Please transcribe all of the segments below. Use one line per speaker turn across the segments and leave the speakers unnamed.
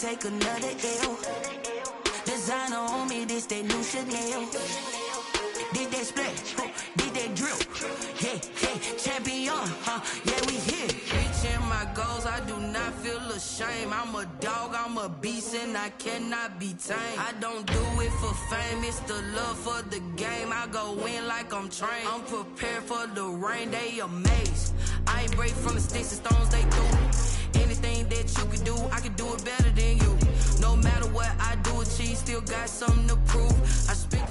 take another L. Designer on me, this that new Chanel. Did that splash, did that drip. Yeah, champion, yeah, we here. Reaching my goals, I do not feel ashamed. I'm a dog, I'm a beast, and I cannot be tamed. I don't do it for fame, it's the love for the game. I go in like I'm trained. I'm prepared for the rain, they amazed. I ain't break from the sticks and stones they threw. Anything that you can do, I can do it better than you. No matter what I do, achieve, still got something to prove. I speak.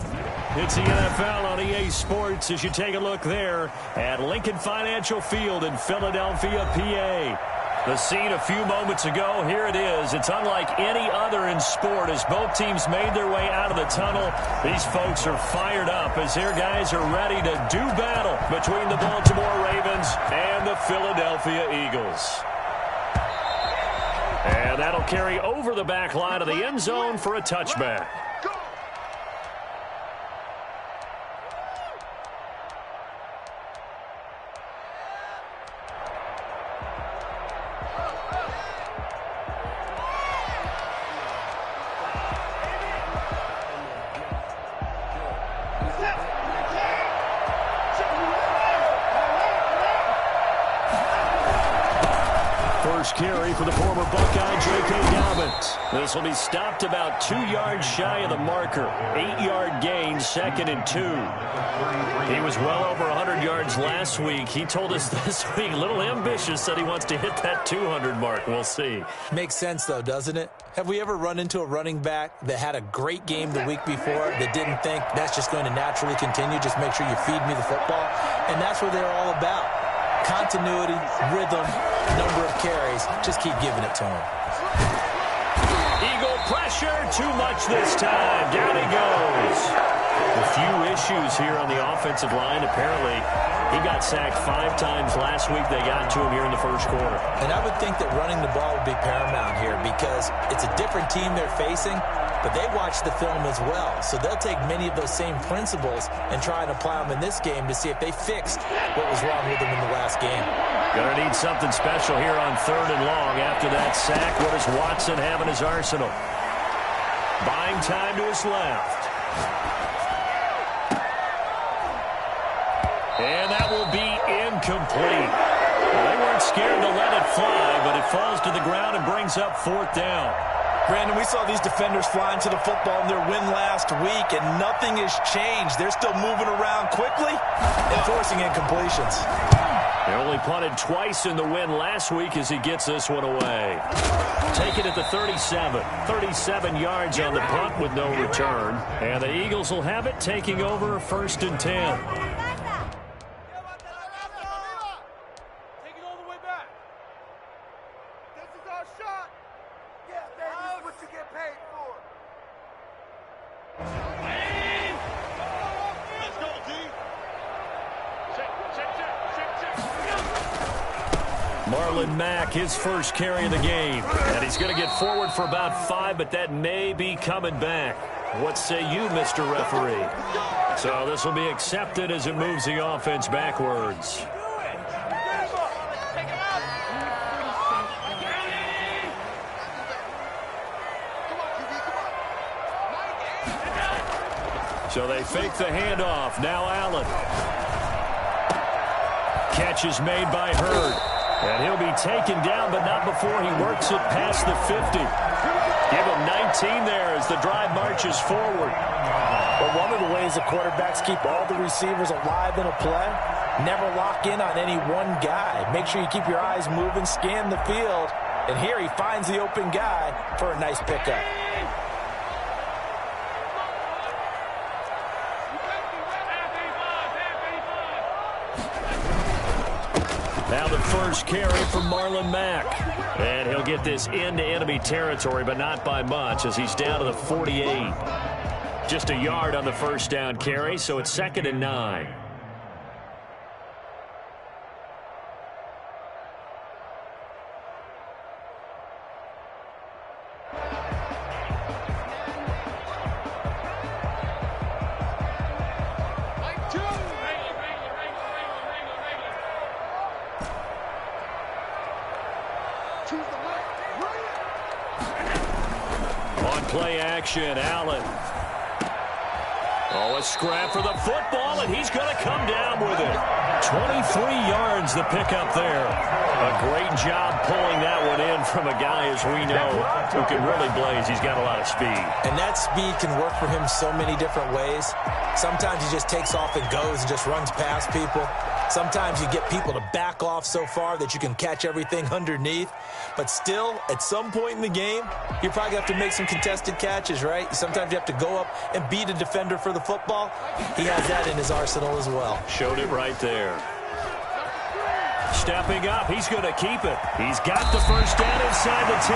It's the NFL on EA Sports as you take a look there at Lincoln Financial Field in Philadelphia, PA. The scene a few moments ago, here it is. It's unlike any other in sport as both teams made their way out of the tunnel. These folks are fired up as their guys are ready to do battle between the Baltimore Ravens and the Philadelphia Eagles. And that'll carry over the back line of the end zone for a touchback. First carry for the former Buckeye, J.K. Dobbins. This will be stopped about 2 yards shy of the marker. 8-yard gain, 2nd and 2. He was well over 100 yards last week. He told us this week, a little ambitious, said he wants to hit that 200 mark. We'll see.
Makes sense, though, doesn't it? Have we ever run into a running back that had a great game the week before that didn't think that's just going to naturally continue? Just make sure you feed me the football. And that's what they're all about. Continuity, rhythm, number of carries. Just keep giving it to him.
Eagle pressure, too much this time. Down he goes. A few issues here on the offensive line. Apparently, he got sacked 5 times last week. They got to him here in the first quarter.
And I would think that running the ball would be paramount here because it's a different team they're facing, but they watch the film as well. So they'll take many of those same principles and try and apply them in this game to see if they fixed what was wrong with them in the last game.
Gonna need something special here on 3rd and long. After that sack, what does Watson have in his arsenal? Buying time to his left. And that will be incomplete. Well, they weren't scared to let it fly, but it falls to the ground and brings up 4th down.
Brandon, we saw these defenders flying to the football in their win last week, and nothing has changed. They're still moving around quickly and forcing incompletions.
They only punted twice in the win last week as he gets this one away. Take it at the 37. 37 yards on the punt with no return. And the Eagles will have it, taking over 1st and 10. Marlon Mack, his first carry of the game. And he's going to get forward for about 5, but that may be coming back. What say you, Mr. Referee? So this will be accepted as it moves the offense backwards. So they fake the handoff. Now Allen. Catch is made by Hurd. And he'll be taken down, but not before he works it past the 50. Give him 19 there as the drive marches forward.
But one of the ways the quarterbacks keep all the receivers alive in a play, never lock in on any one guy. Make sure you keep your eyes moving, scan the field. And here he finds the open guy for a nice pickup.
Now the first carry from Marlon Mack. And he'll get this into enemy territory, but not by much as he's down to the 48. Just a yard on the first down carry, so it's 2nd and 9. On play action, Allen. Oh, a scrap for the football, and he's going to come down with it. 23 yards the pickup there. A great job pulling that one in from a guy, as we know, who can really blaze. He's got a lot of speed.
And that speed can work for him so many different ways. Sometimes he just takes off and goes and just runs past people. Sometimes you get people to back off so far that you can catch everything underneath. But still, at some point in the game, you probably have to make some contested catches, right? Sometimes you have to go up and beat a defender for the football. He has that in his arsenal as well.
Showed it right there. Stepping up, he's going to keep it. He's got the first down inside the 10.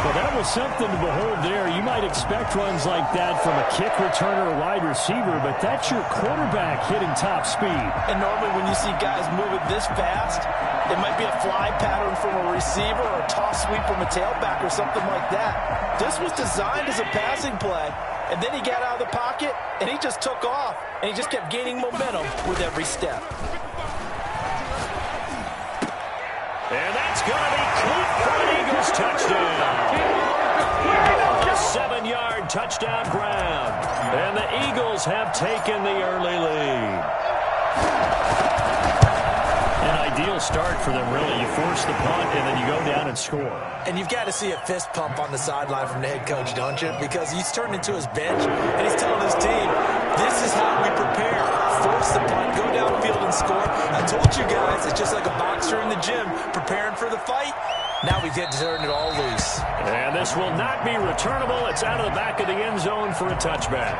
Well, that was something to behold there. You might expect runs like that from a kick returner or wide receiver, but that's your quarterback hitting top speed.
And normally when you see guys moving this fast, it might be a fly pattern from a receiver or a toss sweep from a tailback or something like that. This was designed as a passing play, and then he got out of the pocket, and he just took off, and he just kept gaining momentum with every step.
And that's going to be caught for an Eagles touchdown. A 7-yard touchdown grab. And the Eagles have taken the early lead. An ideal start for them, really. You force the punt, and then you go down and score.
And you've got to see a fist pump on the sideline from the head coach, don't you? Because he's turned into his bench, and he's telling his team, this is how we prepare. Force the punt, go downfield and score. I told you guys, it's just like a boxer in the gym preparing for the fight. Now we get to turn it all loose.
And this will not be returnable. It's out of the back of the end zone for a touchback.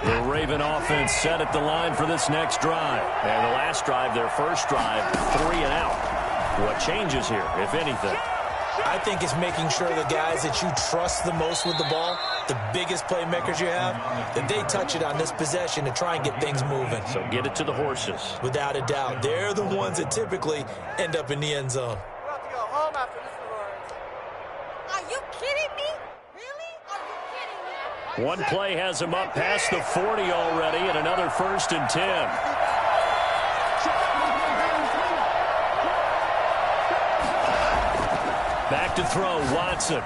The Raven offense set at the line for this next drive. And the last drive, their first drive, 3 and out. What changes here, if anything?
I think it's making sure the guys that you trust the most with the ball, the biggest playmakers you have, that they touch it on this possession to try and get things moving.
So get it to the horses.
Without a doubt. They're the ones that typically end up in the end zone.
We'll have to go home after this is ours. Are you kidding me? Really? Are you kidding me?
One play has him up past the 40 already, and another 1st and 10. Back to throw, Watson.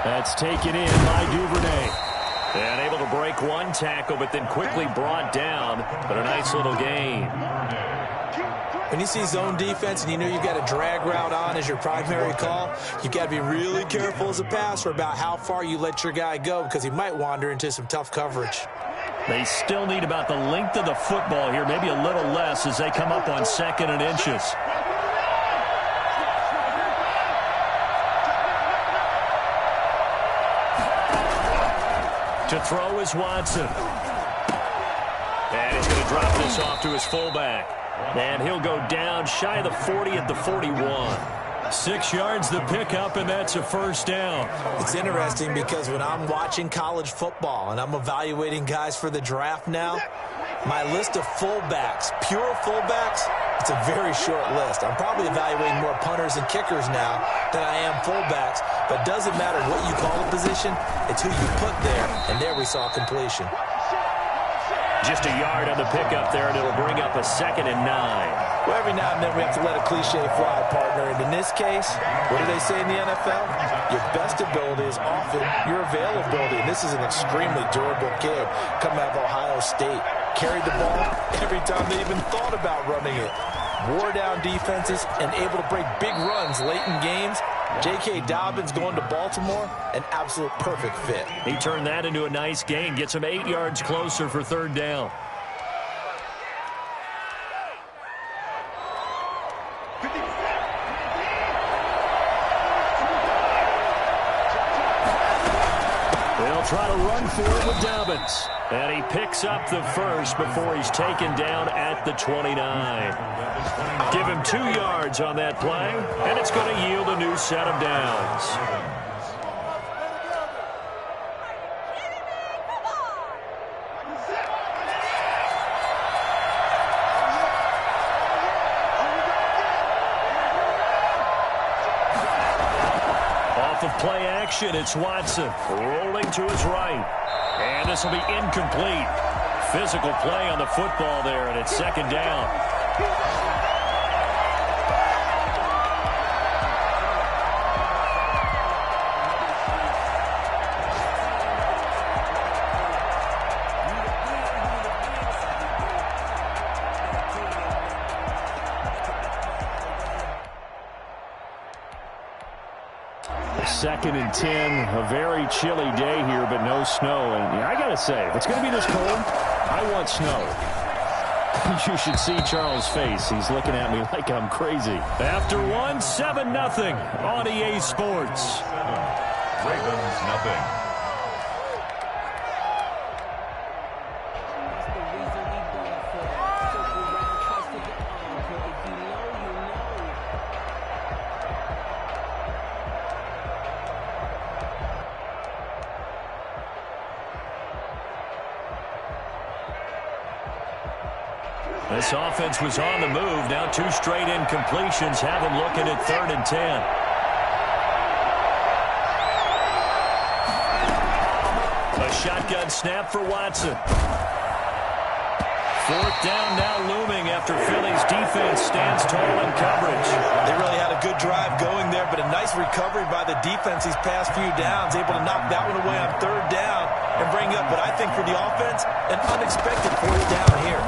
That's taken in by Duvernay. And able to break one tackle, but then quickly brought down. But a nice little gain.
When you see zone defense and you know you've got a drag route on as your primary call, you've got to be really careful as a passer about how far you let your guy go because he might wander into some tough coverage.
They still need about the length of the football here, maybe a little less as they come up on 2nd and inches. To throw is Watson. And he's going to drop this off to his fullback. And he'll go down shy of the 40 at the 41.
6 yards the pickup, and that's a first down.
It's interesting because when I'm watching college football and I'm evaluating guys for the draft now, my list of fullbacks, pure fullbacks, it's a very short list. I'm probably evaluating more punters and kickers now than I am fullbacks, but it doesn't matter what you call a position, it's who you put there, and there we saw completion.
Just a yard on the pickup there, and it'll bring up a 2nd and 9.
Well, every now and then we have to let a cliche fly, partner. And in this case, what do they say in the NFL? Your best ability is often your availability. And this is an extremely durable kid coming out of Ohio State. Carried the ball every time they even thought about running it. Wore down defenses and able to break big runs late in games. J.K. Dobbins going to Baltimore, an absolute perfect fit.
He turned that into a nice gain, gets him 8 yards closer for 3rd down. They'll try to run for it with Dobbins. And he picks up the first before he's taken down at the 29. Give him 2 yards on that play, and it's going to yield a new set of downs. Off of play action, it's Watson rolling to his right. And this will be incomplete. physical play on the football there, and it's second down.
Second and 10, a very chilly day here, but no snow. And I got to say, if it's going to be this cold, I want snow. You should see Charles' face. He's looking at me like I'm crazy.
After one, 7-0 on EA Sports.
Ravens, nothing.
This offense was on the move. Now 2 straight incompletions have them looking at 3rd and 10. A shotgun snap for Watson. 4th down now looming after Philly's defense stands tall in coverage.
They really had a good drive going there, but a nice recovery by the defense these past few downs, able to knock that one away on 3rd down and bring up what I think for the offense, an unexpected 4th down here.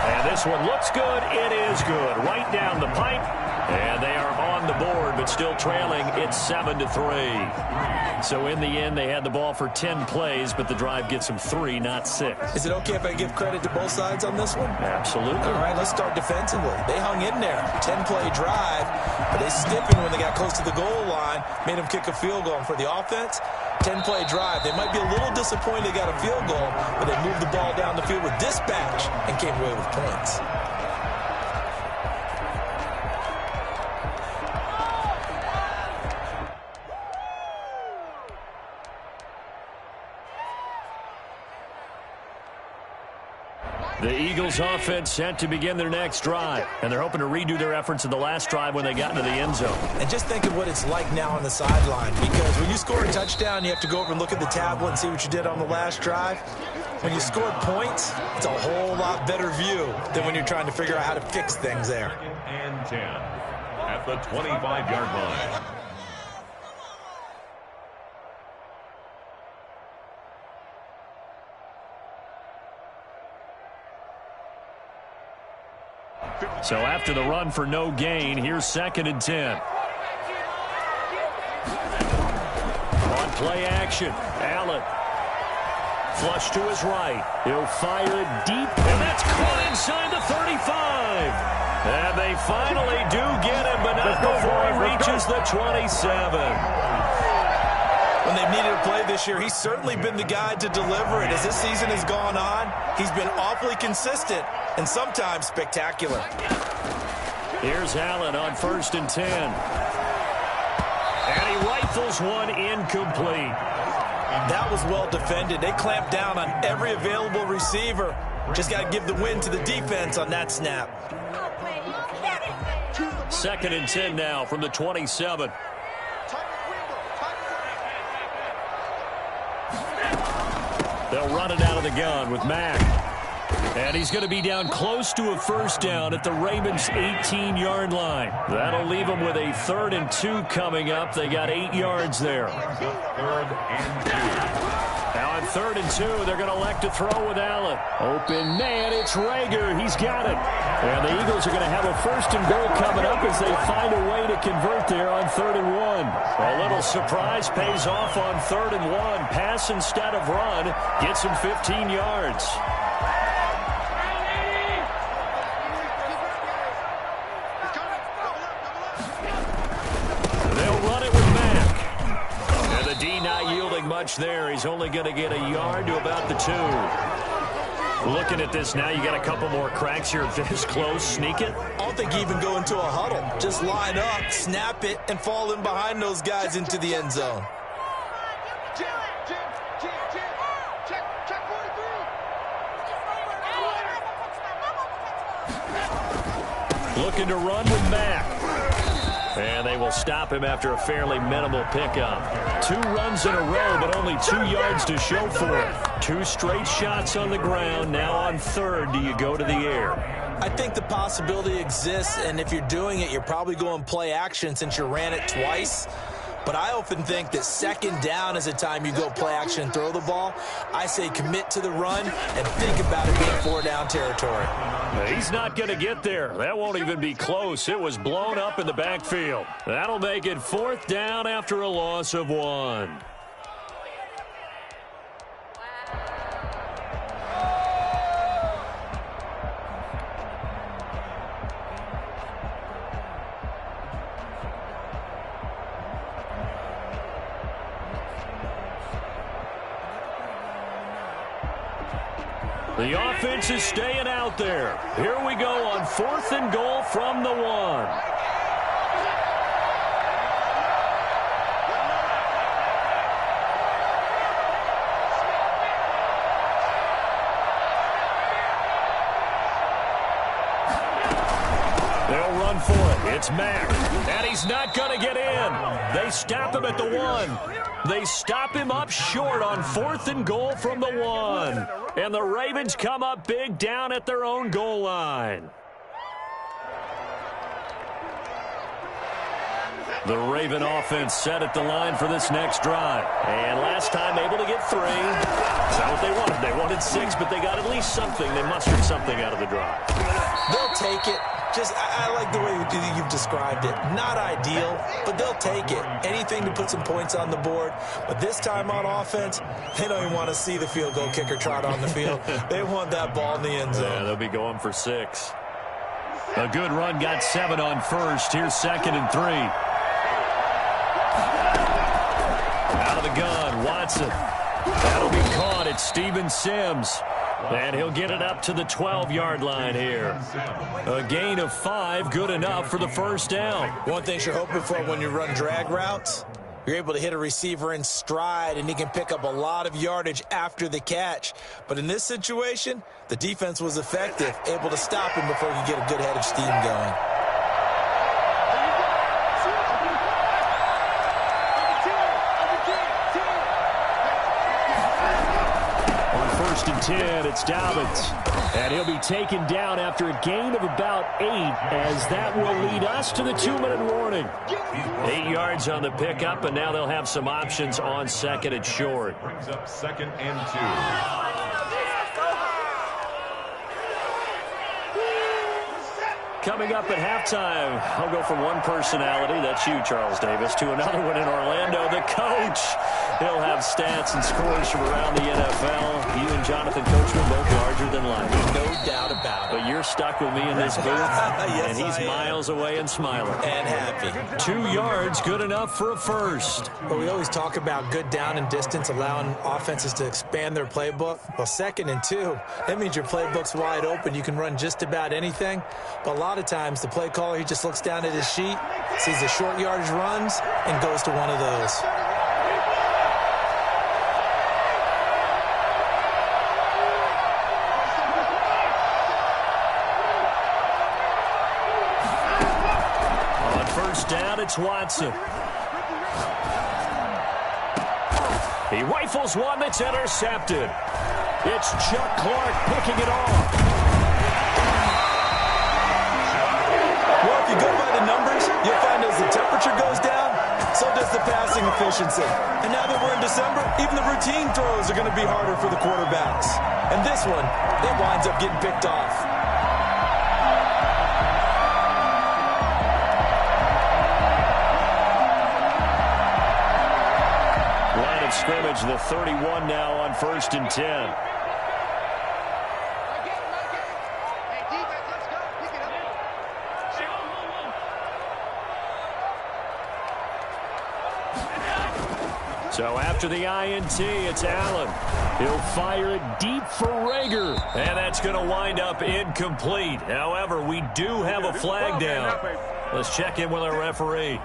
And this one looks good. It is good. Right down the pipe. And they are on the board, but still trailing. It's 7-3. So in the end, they had the ball for 10 plays, but the drive gets them 3, not 6.
Is it okay if I give credit to both sides on this one?
Absolutely.
All right, let's start defensively. They hung in there. 10-play drive, but they stiffened when they got close to the goal line, made them kick a field goal. And for the offense, 10-play drive. They might be a little disappointed they got a field goal, but they moved the ball down the field with dispatch and came away with points.
The Eagles offense set to begin their next drive, and they're hoping to redo their efforts in the last drive when they got into the end zone.
And just think of what it's like now on the sideline, because when you score a touchdown, you have to go over and look at the tablet and see what you did on the last drive. When you scored points, it's a whole lot better view than when you're trying to figure out how to fix things there.
And 10 at the 25-yard line.
So after the run for no gain, here's 2nd and 10. On play action, Allen. Flush to his right. He'll fire it deep, and that's caught inside the 35. And they finally do get him, but not before he reaches the 27.
When they've needed a play this year, he's certainly been the guy to deliver it. As this season has gone on, he's been awfully consistent and sometimes spectacular.
Here's Allen on 1st and 10. And he rifles one incomplete.
That was well defended. They clamped down on every available receiver. Just got to give the win to the defense on that snap.
2nd and 10 now from the 27. They'll run it out of the gun with Mack. And he's going to be down close to a 1st down at the Ravens' 18-yard line. That'll leave them with a 3rd and 2 coming up. They got 8 yards there.
3rd and 2.
Now on 3rd and 2, they're going to elect to throw with Allen. Open man, it's Rager. He's got it. And the Eagles are going to have a 1st and goal coming up as they find a way to convert there on 3rd and 1. A little surprise pays off on 3rd and 1. Pass instead of run. Gets him 15 yards. Much there. He's only going to get a yard to about the 2. Looking at this now, you got a couple more cracks here. This close, sneak it.
I don't think you even go into a huddle. Just line up, snap it, and fall in behind those guys into the end zone.
Looking to run with Mack. And they will stop him after a fairly minimal pickup. 2 runs in a row, but only 2 yards to show for it. 2 straight shots on the ground. Now on third, do you go to the air?
I think the possibility exists, and if you're doing it, you're probably going play action since you ran it twice. But I often think that second down is the time you go play action and throw the ball. I say commit to the run and think about it being 4 down territory.
He's not going to get there. That won't even be close. It was blown up in the backfield. That'll make it 4th down after a loss of 1. The offense is staying out there. Here we go on 4th and goal from the 1. They'll run for it. It's Mack. And he's not going to get in. They stop him at the 1. They stop him up short on 4th and goal from the 1. And the Ravens come up big down at their own goal line. The Raven offense set at the line for this next drive. And last time able to get 3. That's not what they wanted. They wanted 6, but they got at least something. They mustered something out of the drive.
They'll take it. I like the way you've described it. Not ideal, but they'll take it. Anything to put some points on the board. But this time on offense, they don't even want to see the field goal kicker trot on the field. They want that ball in the end zone.
Yeah, they'll be going for 6. A good run got 7 on first. Here's 2nd and 3. Out of the gun, Watson. That'll be caught. It's Steven Sims. And he'll get it up to the 12-yard line here. A gain of 5, good enough for the 1st down.
One thing you're hoping for when you run drag routes, you're able to hit a receiver in stride, and he can pick up a lot of yardage after the catch. But in this situation, the defense was effective, able to stop him before he could get a good head of steam going.
First and 10, it's Dobbins. And he'll be taken down after a gain of about 8, as that will lead us to the 2-minute warning. 8 yards on the pickup, and now they'll have some options on 2nd and short.
Brings up 2nd and 2.
Coming up at halftime, I'll go from one personality, that's you, Charles Davis, to another one in Orlando, the coach. He'll have stats and scores from around the NFL. You and Jonathan Coachman both larger than life.
No doubt about it.
But you're stuck with me in this booth,
yes,
and he's miles away and smiling.
And happy.
2 yards, good enough for a first.
Well, we always talk about good down and distance, allowing offenses to expand their playbook. Well, 2nd and 2, that means your playbook's wide open. You can run just about anything. But a lot of times, the play caller, he just looks down at his sheet, sees the short yardage runs, and goes to one of those.
On first down, it's Watson. He rifles one that's intercepted. It's Chuck Clark picking it off.
Well, if you go by the numbers, you'll find as the temperature goes down, so does the passing efficiency. And now that we're in December, even the routine throws are going to be harder for the quarterbacks. And this one, it winds up getting picked off.
Line of scrimmage, the 31 now on first and 10. So after the INT, it's Allen. He'll fire it deep for Rager. And that's going to wind up incomplete. However, we do have a flag down. Let's check in with our referee.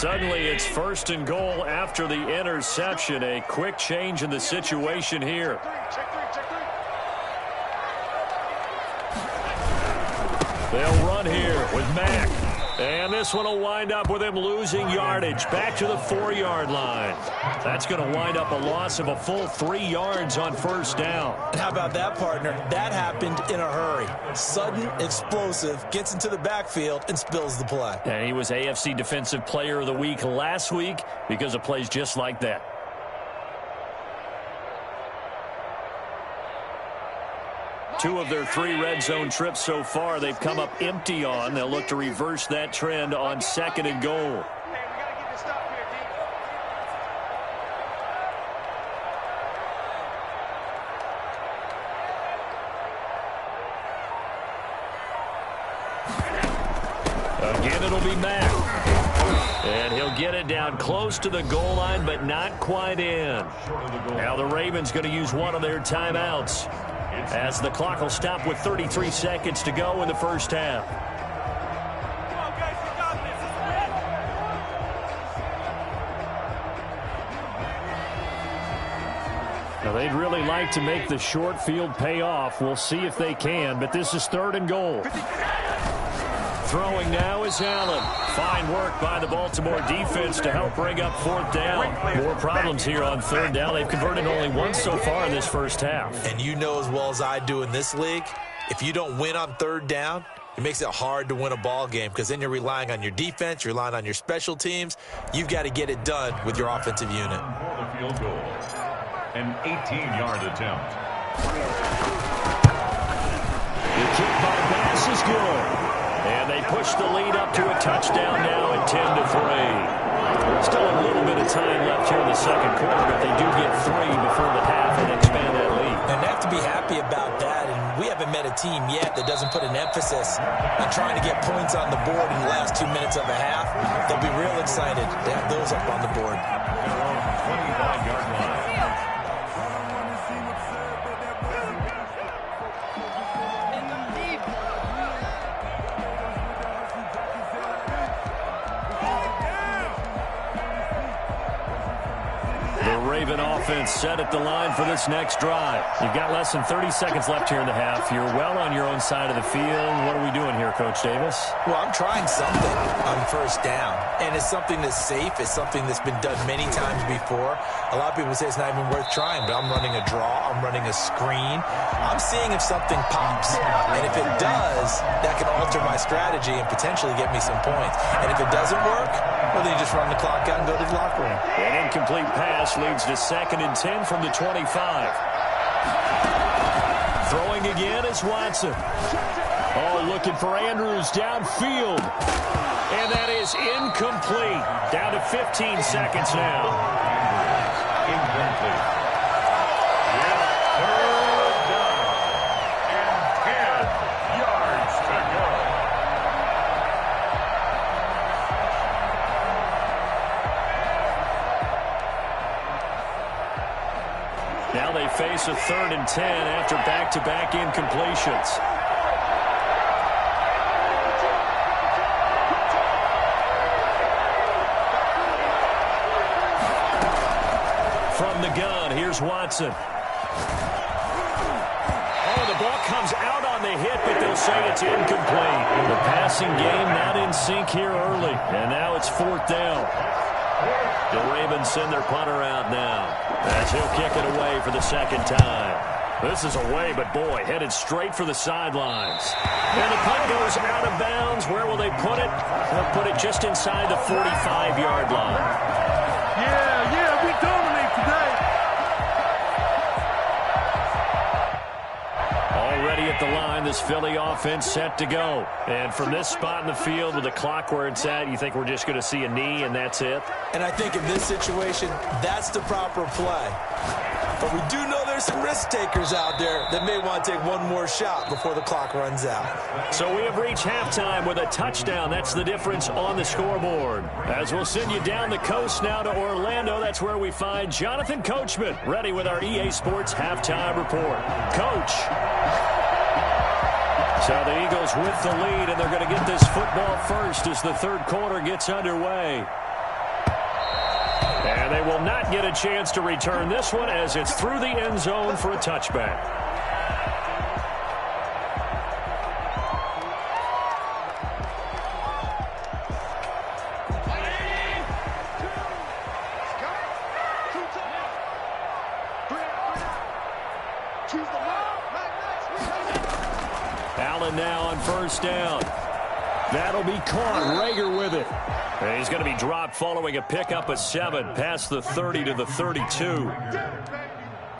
Suddenly it's 1st and goal after the interception. A quick change in the situation here. They'll run here with Mack. And this one will wind up with him losing yardage back to the 4-yard line. That's going to wind up a loss of a full 3 yards on 1st down.
How about that, partner? That happened in a hurry. Sudden, explosive, gets into the backfield and spills the play.
And he was AFC Defensive Player of the Week last week because of plays just like that. Two of their 3 red zone trips so far they've come up empty on. They'll look to reverse that trend on 2nd and goal. Again, it'll be Mack. And he'll get it down close to the goal line, but not quite in. Now the Ravens going to use one of their timeouts, as the clock will stop with 33 seconds to go in the 1st half. Now they'd really like to make the short field pay off. We'll see if they can, but this is 3rd and goal. Throwing now is Allen. Fine work by the Baltimore defense to help bring up 4th down. More problems here on 3rd down. They've converted only once so far in this 1st half.
And you know as well as I do in this league, if you don't win on 3rd down, it makes it hard to win a ball game because then you're relying on your defense, you're relying on your special teams. You've got to get it done with your offensive unit.
For the field goal, an 18-yard attempt.
The kick by Bass is good. And they push the lead up to a touchdown now at 10-3. Still a little bit of time left here in the 2nd quarter, but they do get 3 before the half and expand that lead.
And they have to be happy about that. And we haven't met a team yet that doesn't put an emphasis on trying to get points on the board in the last 2 minutes of a half. They'll be real excited to have those up on the board.
Their own 25-yard line.
Raven offense set at the line for this next drive. You've got less than 30 seconds left here in the half. You're well on your own side of the field. What are we doing here, Coach Davis?
Well, I'm trying something on 1st down, and it's something that's safe. It's something that's been done many times before. A lot of people say it's not even worth trying, but I'm running a draw. I'm running a screen. I'm seeing if something pops, and if it does, that can alter my strategy and potentially get me some points. And if it doesn't work, well, then you just run the clock out and go to the locker room.
An incomplete pass leads to 2nd and 10 from the 25. Throwing again is Watson. Oh, looking for Andrews downfield. And that is incomplete. Down to 15 seconds now.
Incomplete. Yeah, 3rd down. And 10 yards to go.
Now they face a 3rd and 10 after back-to-back incompletions. From the gun, here's Watson. Oh, the ball comes out on the hit, but they'll say it's incomplete. The passing game not in sync here early, and now it's 4th down. The Ravens send their punter out now, as he'll kick it away for the 2nd time. This is away, but boy, headed straight for the sidelines. And the punt goes out of bounds. Where will they put it? They'll put it just inside the 45-yard line.
Yeah, we dominate today.
Already at the line, this Philly offense set to go. And from this spot in the field with the clock where it's at, you think we're just going to see a knee and that's it?
And I think in this situation, that's the proper play. But we do know there's some risk takers out there that may want to take one more shot before the clock runs out.
So we have reached halftime with a touchdown. That's the difference on the scoreboard. As we'll send you down the coast now to Orlando, that's where we find Jonathan Coachman, ready with our EA Sports halftime report. Coach. So the Eagles with the lead, and they're going to get this football first as the 3rd quarter gets underway. And they will not get a chance to return this one as it's through the end zone for a touchback. Allen now on first down. That'll be caught. Rager with it. And he's going to be dropped following a pickup of 7 past the 30 to the 32.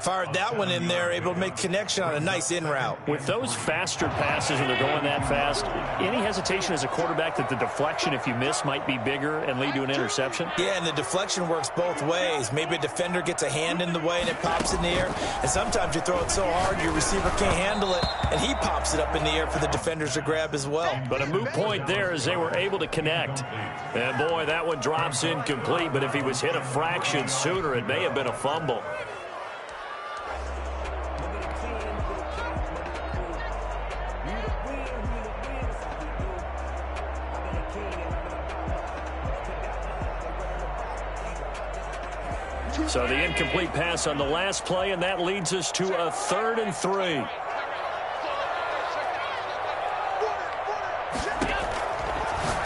Fired that one in there, able to make connection on a nice in route.
With those faster passes and they're going that fast, any hesitation as a quarterback that the deflection, if you miss, might be bigger and lead to an interception?
Yeah, and the deflection works both ways. Maybe a defender gets a hand in the way and it pops in the air. And sometimes you throw it so hard your receiver can't handle it, and he pops it up in the air for the defenders to grab as well.
But a moot point there as they were able to connect. And boy, that one drops incomplete, but if he was hit a fraction sooner, it may have been a fumble. So the incomplete pass on the last play, and that leads us to a 3rd and 3.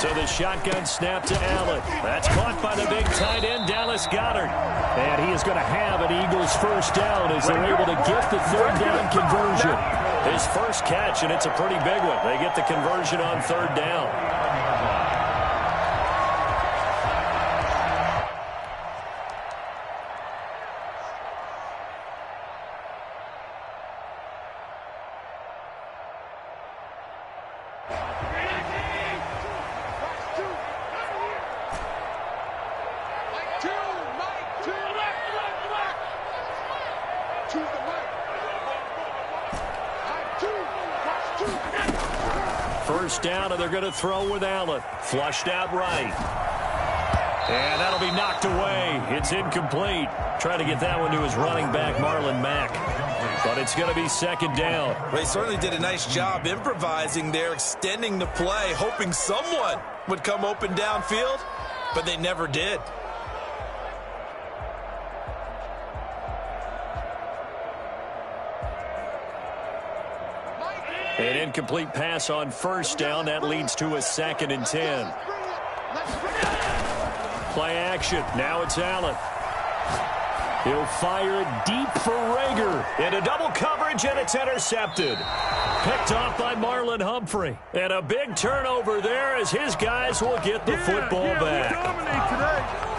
So the shotgun snap to Allen. That's caught by the big tight end, Dallas Goedert. And he is going to have an Eagles first down as they're able to get the 3rd down conversion. His first catch, and it's a pretty big one. They get the conversion on 3rd down. First down, and they're going to throw with Allen. Flushed out right. And that'll be knocked away. It's incomplete. Trying to get that one to his running back, Marlon Mack. But it's going to be 2nd down.
Well, he certainly did a nice job improvising there, extending the play, hoping someone would come open downfield, but they never did.
An incomplete pass on first down. That leads to a 2nd and 10. Play action. Now it's Allen. He'll fire it deep for Rager. Into double coverage, and it's intercepted. Picked off by Marlon Humphrey. And a big turnover there as his guys will get the football back.
We dominate today.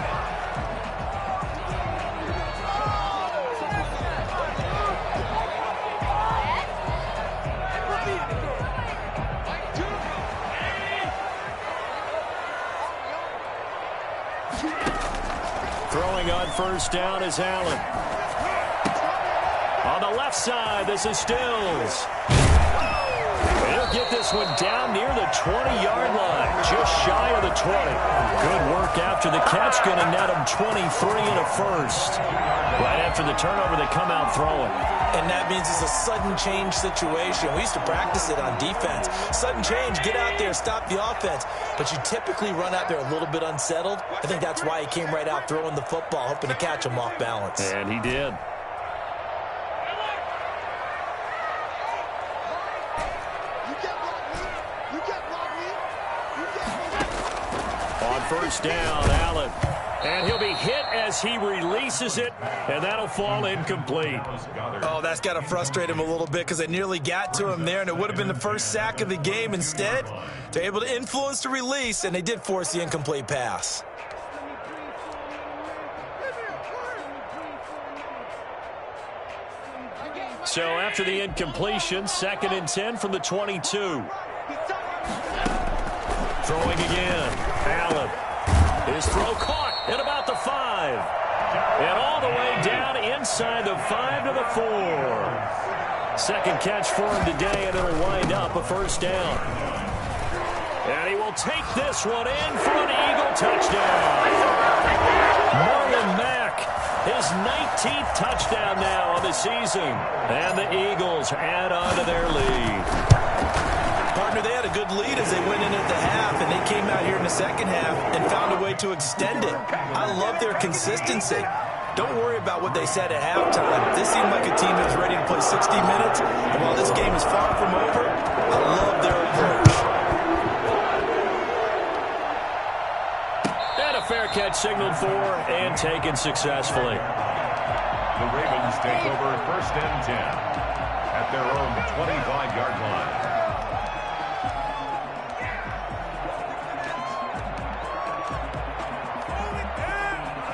Throwing on first down is Allen. On the left side, this is Stills. He'll get this one down near the 20-yard line, just shy of the 20. Good work after the catch, going to net him 23 and a first. Right after the turnover, they come out throwing.
And that means it's a sudden change situation. We used to practice it on defense. Sudden change, get out there, stop the offense. But you typically run out there a little bit unsettled. I think that's why he came right out throwing the football, hoping to catch him off balance.
And he did. On first down, Allen. And he'll be hit as he releases it, and that'll fall incomplete.
Oh, that's got to frustrate him a little bit because they nearly got to him there, and it would have been the first sack of the game. Instead, they're able to influence the release, and they did force the incomplete pass.
So after the incompletion, 2nd and 10 from the 22. Throwing again. Allen. His throw caught at about the 5. And all the way down inside the 5 to the 4. Second catch for him today, and it'll wind up a first down. And he will take this one in for an Eagle touchdown. Marlon Mack, his 19th touchdown now on the season. And the Eagles add on to their lead.
Partner, they had a good lead as they went in at the half, and they came out here in the second half and found a way to extend it. I love their consistency. Don't worry about what they said at halftime. This seemed like a team that's ready to play 60 minutes. And while this game is far from over, I love their approach.
And a fair catch signaled for and taken successfully.
The Ravens take over 1st and 10 at their own 25-yard line.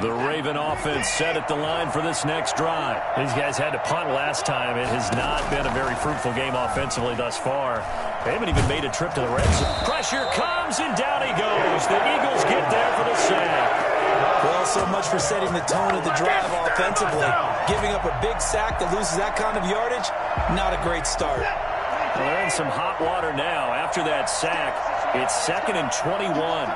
The Raven offense set at the line for this next drive. These guys had to punt last time. It has not been a very fruitful game offensively thus far. They haven't even made a trip to the red zone. Pressure comes, and down he goes. The Eagles get there for the sack.
Well, so much for setting the tone of the drive offensively. Giving up a big sack that loses that kind of yardage, not a great start.
Well, they're in some hot water now. After that sack, it's 2nd and 21.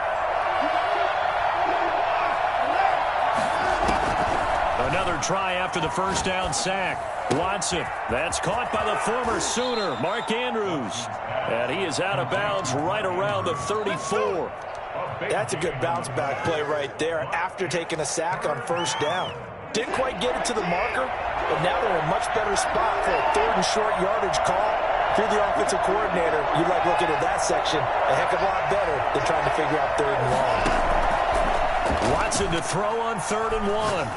Another try after the first down sack. Watson, that's caught by the former Sooner, Mark Andrews. And he is out of bounds right around the 34.
That's a good bounce back play right there after taking a sack on first down. Didn't quite get it to the marker, but now they're in a much better spot for a 3rd and short yardage call. If you're the offensive coordinator, you like looking at that section a heck of a lot better than trying to figure out 3rd and long.
Watson to throw on 3rd and 1.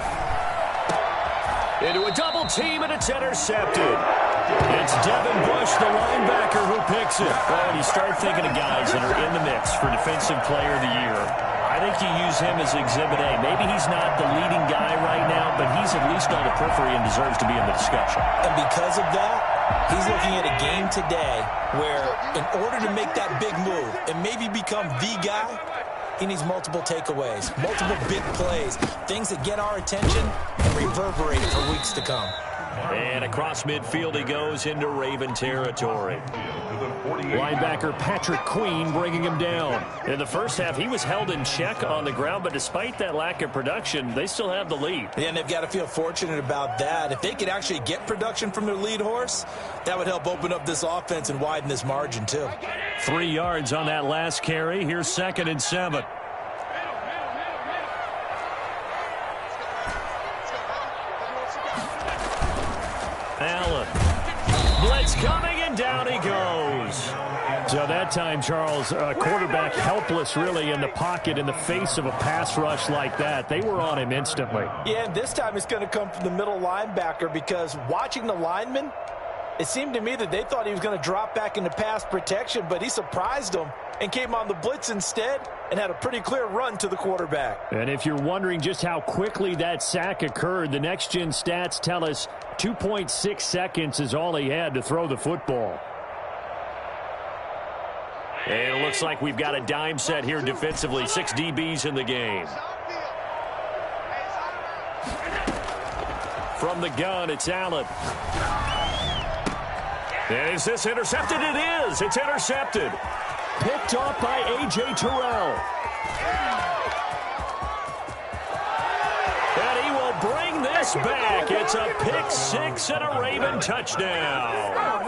Into a double team, and it's intercepted. It's Devin Bush, the linebacker, who picks it. Well, when you start thinking of guys that are in the mix for Defensive Player of the Year, I think you use him as Exhibit A. Maybe he's not the leading guy right now, but he's at least on the periphery and deserves to be in the discussion.
And because of that, he's looking at a game today where in order to make that big move and maybe become the guy, he needs multiple takeaways, multiple big plays, things that get our attention and reverberate for weeks to come.
And across midfield he goes into Raven territory. Linebacker Patrick Queen bringing him down. In the first half, he was held in check on the ground, but despite that lack of production, they still have the lead.
Yeah, and they've got to feel fortunate about that. If they could actually get production from their lead horse, that would help open up this offense and widen this margin too.
3 yards on that last carry. Here's 2nd and 7. Allen. Blitz coming, and down he goes.
So that time, Charles, quarterback helpless really in the pocket in the face of a pass rush like that. They were on him instantly.
Yeah, and this time it's going to come from the middle linebacker because watching the lineman, it seemed to me that they thought he was going to drop back into pass protection, but he surprised them and came on the blitz instead and had a pretty clear run to the quarterback.
And if you're wondering just how quickly that sack occurred, the next-gen stats tell us 2.6 seconds is all he had to throw the football.
And it looks like we've got a dime set here defensively. 6 DBs in the game. From the gun, it's Allen. Is this intercepted? It is. It's intercepted. Picked off by A.J. Terrell. And he will bring this back. It's a pick six and a Raven touchdown.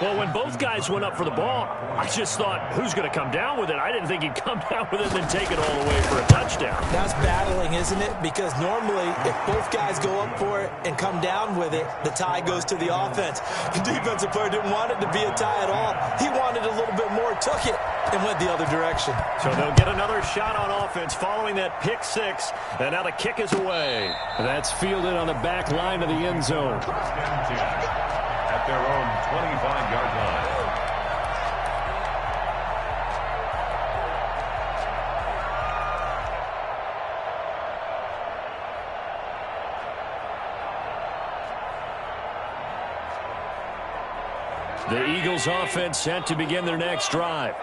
Well, when both guys went up for the ball, I just thought, who's going to come down with it? I didn't think he'd come down with it and then take it all the way for a touchdown.
That's battling, isn't it? Because normally, if both guys go up for it and come down with it, the tie goes to the offense. The defensive player didn't want it to be a tie at all. He wanted a little bit more, took it, and went the other direction.
So they'll get another shot on offense following that pick six, and now the kick is away.
That's fielded on the back line of the end zone.
At their own 25-yard line.
The Eagles offense set to begin their next drive.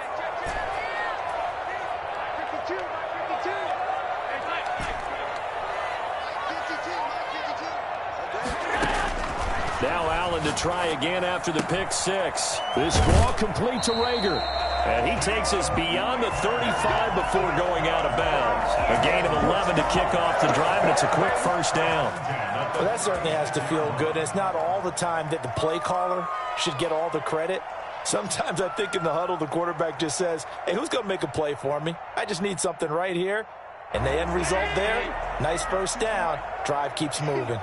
Now Allen to try again after the pick six.
This ball complete to Rager.
And he takes us beyond the 35 before going out of bounds. A gain of 11 to kick off the drive, and it's a quick first down.
Well, that certainly has to feel good. It's not all the time that the play caller should get all the credit. Sometimes I think in the huddle, the quarterback just says, hey, who's going to make a play for me? I just need something right here. And the end result there, nice first down. Drive keeps moving.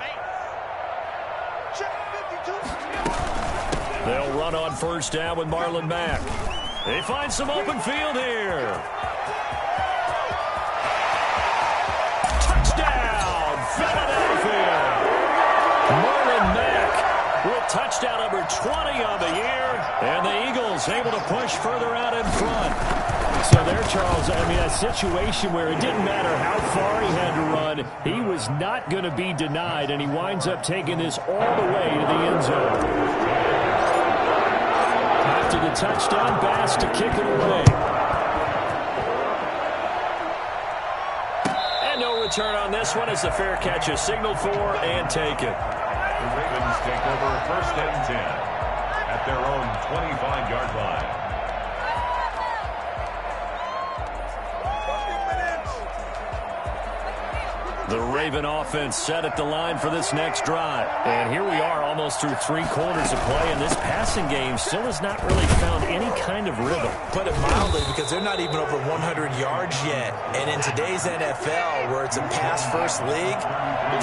They'll run on first down with Marlon Mack. They find some open field here. Touchdown, Philadelphia. Marlon Mack with touchdown number 20 on the year. And the Eagles able to push further out in front. So there, Charles, I mean, a situation where it didn't matter how far he had to run, he was not going to be denied, and he winds up taking this all the way to the end zone. After the touchdown, Bass to kick it away. And no return on this one as the fair catch is signaled for and taken.
The Ravens take over first and 10 at their own 25-yard line.
The Raven offense set at the line for this next drive. And here we are almost through 3 quarters of play, and this passing game still has not really found any kind of rhythm.
Put it mildly, because they're not even over 100 yards yet. And in today's NFL, where it's a pass-first league,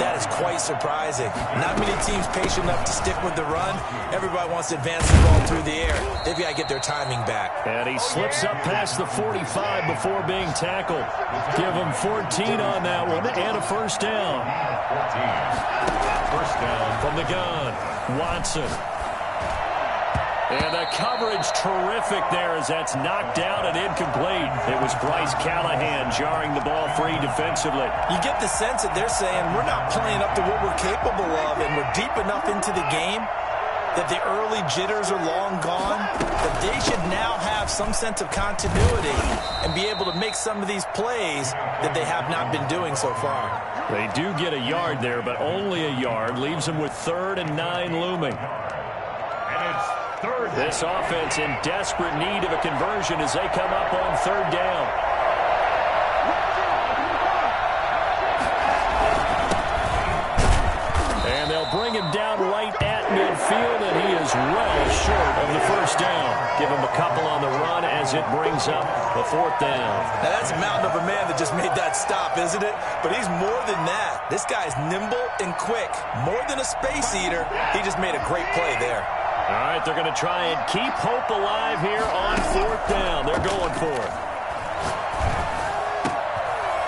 that is quite surprising. Not many teams patient enough to stick with the run. Everybody wants to advance the ball through the air. They've got to get their timing back.
And he slips up past the 45 before being tackled. Give him 14 on that one and a first down.
14. First down
from the gun. Watson. And the coverage terrific there as that's knocked down and incomplete. It was Bryce Callahan jarring the ball free defensively.
You get the sense that they're saying we're not playing up to what we're capable of, and we're deep enough into the game that the early jitters are long gone, that they should now have some sense of continuity and be able to make some of these plays that they have not been doing so far.
They do get a yard there, but only a yard. Leaves them with 3rd and 9 looming.
And it's third.
This offense in desperate need of a conversion as they come up on 3rd down. And they'll bring him down right at midfield, and he is well short of the first down. Give him a couple on the run as it brings up the 4th down.
Now that's a mountain of a man that just made that stop, isn't it? But he's more than that. This guy's nimble and quick. More than a space eater. He just made a great play there.
All right, they're going to try and keep hope alive here on 4th down. They're going for it.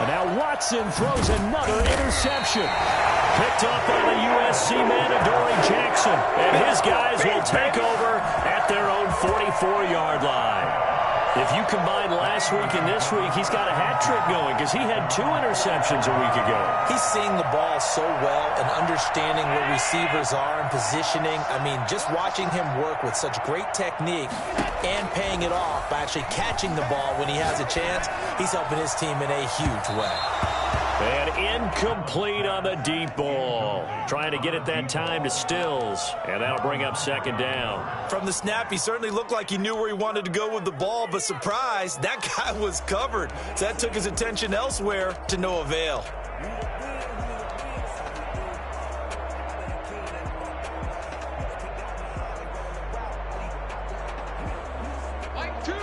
And now Watson throws another interception. Picked up by the USC man, Adoree Jackson. And his guys will take over at their own 44-yard line. If you combine last week and this week, he's got a hat trick going because he had 2 interceptions a week ago.
He's seeing the ball so well and understanding where receivers are and positioning. I mean, just watching him work with such great technique and paying it off by actually catching the ball when he has a chance, he's helping his team in a huge way.
And incomplete on the deep ball. Trying to get it that time to Stills. And that'll bring up 2nd down.
From the snap, he certainly looked like he knew where he wanted to go with the ball, but surprise, that guy was covered. So that took his attention elsewhere to no avail.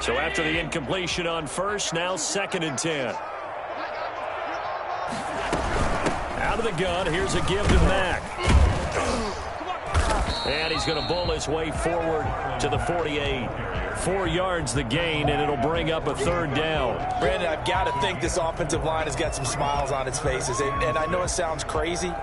So after the incompletion on first, now 2nd and 10. Out of the gun, here's a give to Mack. And he's going to bull his way forward to the 48. 4 yards the gain, and it'll bring up a 3rd down.
Brandon, I've got to think this offensive line has got some smiles on its faces. And I know it sounds crazy,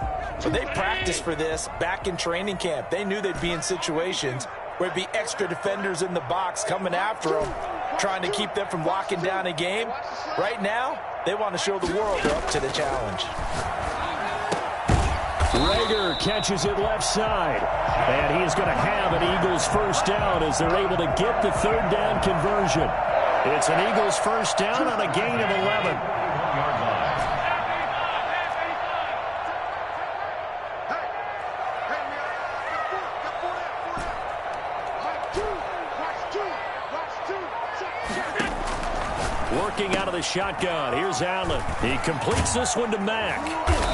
but they practiced for this back in training camp. They knew they'd be in situations where it'd be extra defenders in the box coming after them, trying to keep them from locking down a game. Right now, they want to show the world they're up to the challenge.
Reagor catches it left side. And he is going to have an Eagles first down as they're able to get the 3rd down conversion. It's an Eagles first down on a gain of 11. Working out of the shotgun. Here's Allen. He completes this one to Mack.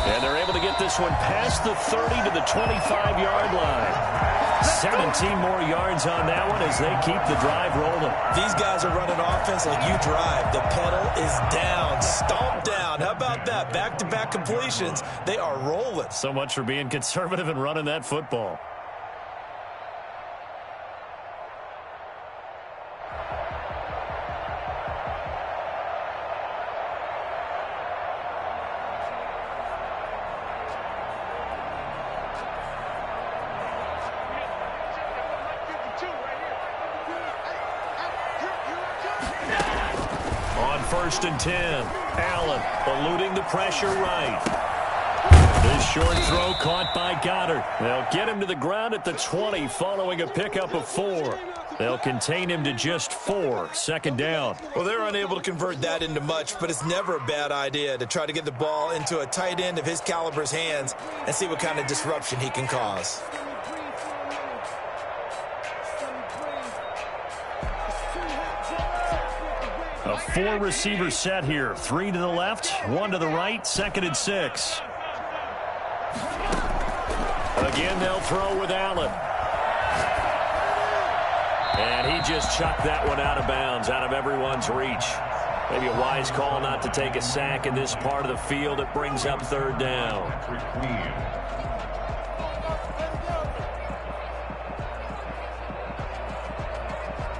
And they're able to get this one past the 30 to the 25-yard line. 17 more yards on that one as they keep the drive rolling.
These guys are running offense like you drive. The pedal is down, stomped down. How about that? Back-to-back completions. They are rolling.
So much for being conservative and running that football. First and 10. Allen eluding the pressure right. This short throw caught by Goddard. They'll get him to the ground at the 20 following a pickup of 4. They'll contain him to just 4. Second down.
Well, they're unable to convert that into much, but it's never a bad idea to try to get the ball into a tight end of his caliber's hands and see what kind of disruption he can cause.
A 4-receiver set here. 3 to the left, 1 to the right, 2nd and 6. Again, they'll throw with Allen. And he just chucked that one out of bounds, out of everyone's reach. Maybe a wise call not to take a sack in this part of the field. It brings up 3rd down.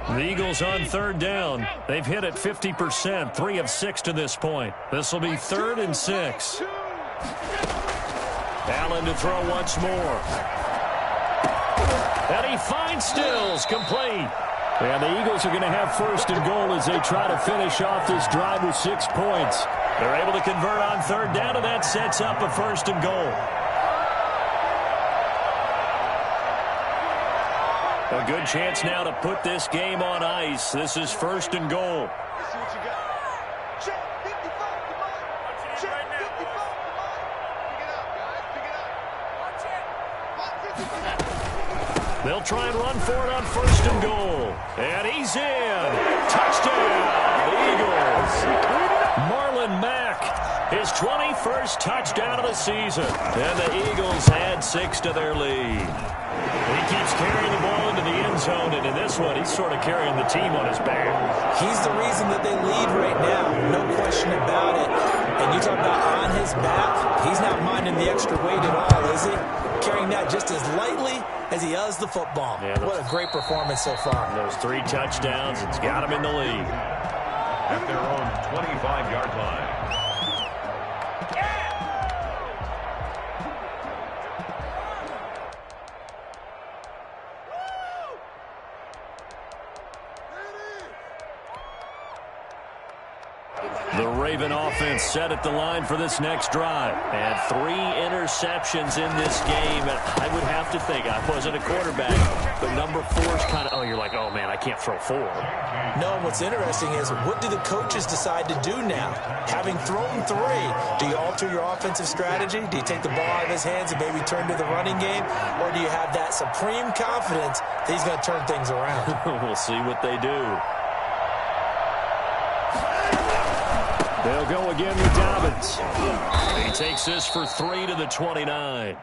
The Eagles on 3rd down. They've hit it 50%, 3 of 6 to this point. This will be 3rd and 6. Allen to throw once more. And he finds Stills, complete. And the Eagles are going to have 1st and goal as they try to finish off this drive with 6 points. They're able to convert on 3rd down, and that sets up a 1st and goal. A good chance now to put this game on ice. This is 1st and goal. They'll try and run for it on 1st and goal. And he's in. Touchdown, the Eagles. Marlon Mack, his 21st touchdown of the season. And the Eagles add 6 to their lead. He keeps carrying the ball into the end zone, and in this one, he's sort of carrying the team on his back.
He's the reason that they lead right now, no question about it. And you talk about on his back, he's not minding the extra weight at all, is he? Carrying that just as lightly as he does the football. Yeah, what a great performance so far.
Those 3 touchdowns, it's got him in the lead.
At their own 25-yard line.
The Raven offense set at the line for this next drive. And 3 interceptions in this game. And I would have to think, I wasn't a quarterback, but number 4's kind of, you're like, oh, man, I can't throw 4.
No, what's interesting is, what do the coaches decide to do now? Having thrown 3, do you alter your offensive strategy? Do you take the ball out of his hands and maybe turn to the running game? Or do you have that supreme confidence that he's going to turn things around?
We'll see what they do. They'll go again with Dobbins. He takes this for 3 to the 29.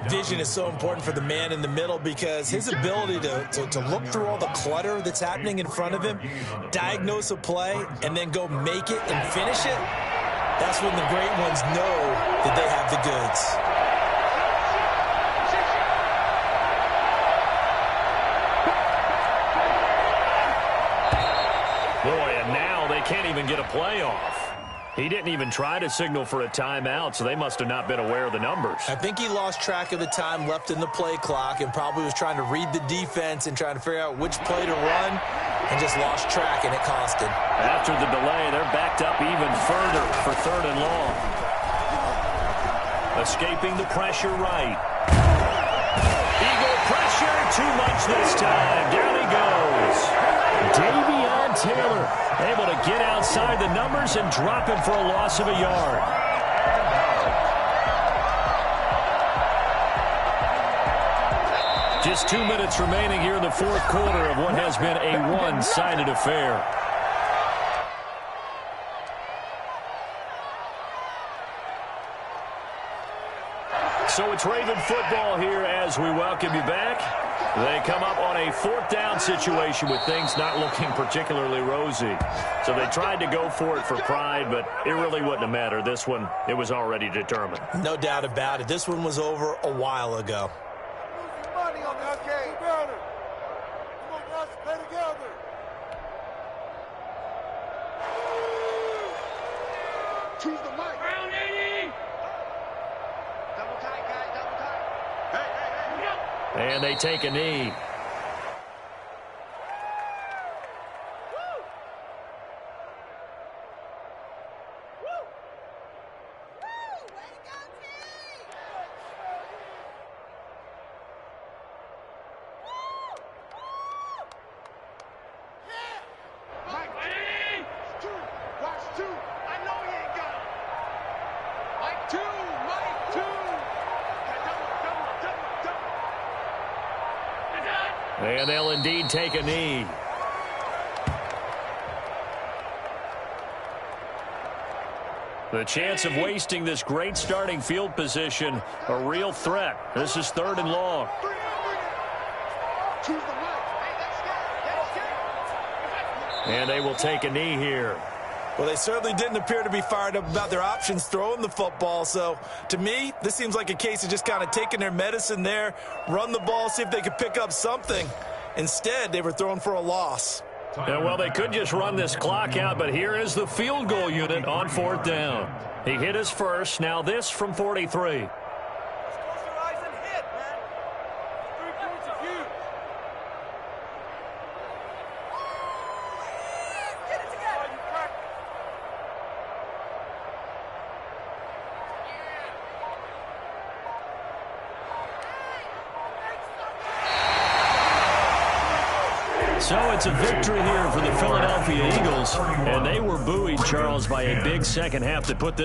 Vision is so important for the man in the middle because his ability to look through all the clutter that's happening in front of him, diagnose a play, and then go make it and finish it, that's when the great ones know that they have the goods.
Can't even get a play off. He didn't even try to signal for a timeout, so they must have not been aware of the numbers.
I think he lost track of the time left in the play clock and probably was trying to read the defense and trying to figure out which play to run and just lost track, and it cost him.
After the delay, they're backed up even further for 3rd and long. Escaping the pressure right. Eagle pressure, too much this time. Down he goes. Davion Taylor able to get outside the numbers and drop him for a loss of a yard. Just 2 minutes remaining here in the 4th quarter of what has been a one-sided affair. So it's Raven football here as we welcome you back. They come up on a 4th down situation with things not looking particularly rosy. So they tried to go for it for pride, but it really wouldn't have mattered. This one, it was already determined.
No doubt about it. This one was over a while ago.
Money on this game. Better. Come on, guys, play together. Choose the mic. Round 80. Double tight, guys, double tight. Hey.
And they take a knee. And they'll indeed take a knee. The chance of wasting this great starting field position, a real threat. This is 3rd and long. And they will take a knee here.
Well, they certainly didn't appear to be fired up about their options throwing the football. So, to me, this seems like a case of just kind of taking their medicine there, run the ball, see if they could pick up something. Instead, they were throwing for a loss.
Yeah, well, they could just run this clock out, but here is the field goal unit on 4th down. He hit his first. Now this from 43. So it's a victory here for the Philadelphia Eagles, and they were buoyed, Charles, by a big second half that put this